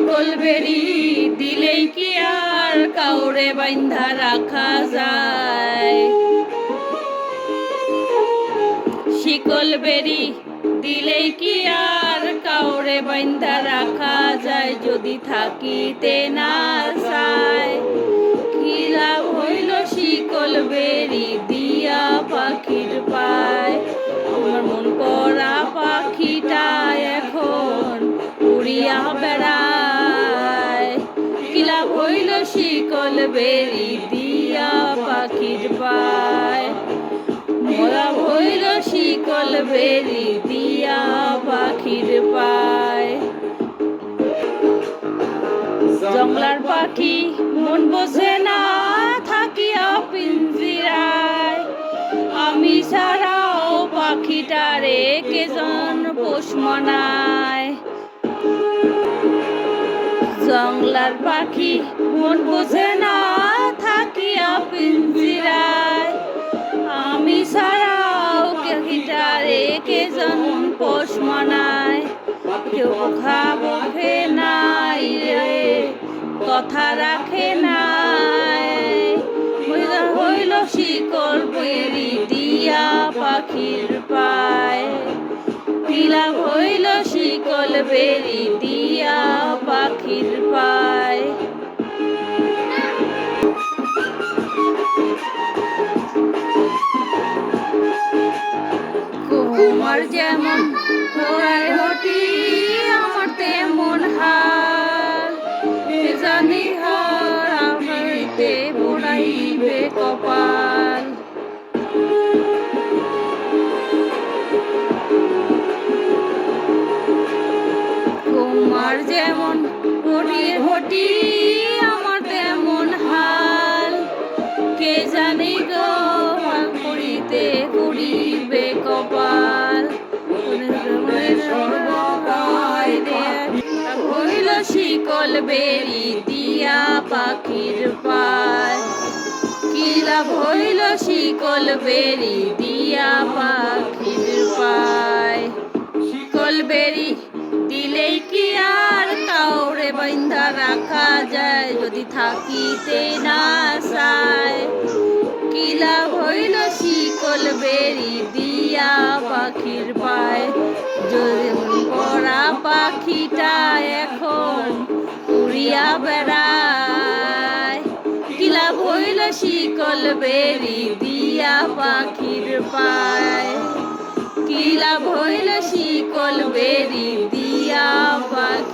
শিকল বেরি দিলেই কি আর কাউরে বাইন্ধা রাখা যায়? শিকল বেরি দিলেই কি আর কাউরে বাইন্ধা রাখা যায়? যদি থাকিতে না চায় কি লাভ হইল শিকল বেরি দিয়া পাখির পায়? আমার মন করা পাখিটা এখন উড়িয়া বেড়ায়। কি লাভ হইল শিকল বেরি দিয়া পাখির পায়? মোরা হইল শিকল বেরি দিয়া পাখির পায়। জংলার পাখি মন বসে না থাকিয়া পিঞ্জিরায়, আমি ছাড়াও পাখিটারে কেজন পোষ মানায়। জংলার পাখি মন বসে না থাকিয়া পিঞ্জিরায়, আমি ছাড়াও পাখিটারে কেজন পোষ মানায়। কেউ খাবে নাই রে কথা রাখে নাই, হইল শিকল বেরি দিয়া পাখির পায়। কি লাভ হইল শিকল বেরি দিয়া পাখির পায়? তোমার যেমন ঘোড়ায় হটি আমার তেমন হাল, জানি হারাইতে বুড়াইবে কপাল। তোমার যেমন ঘড়িয়ে ঘটি আমার তেমন হাল, কে জানি গো করিতে করিবে কপাল। হইল শিকল বেরি দিয়া পাখির পায়। কি লাভ হইল শিকল বেরি দিয়া পাখির পায়? শিকল বেরি দিলেই কি আর কাউরে বাইন্ধা রাখা যায়? যদি থাকিতে না চায় কি লাভ হইল শিকল বেরি দিয়া পাখির পায়? যদি পরা পাখিটা এখন উড়িয়া বেড়ায়, কি লাভ হইল শিকল বেরি দিয়া পাখির পায়? কি লাভ হইল শিকল বেরি দিয়া পাখির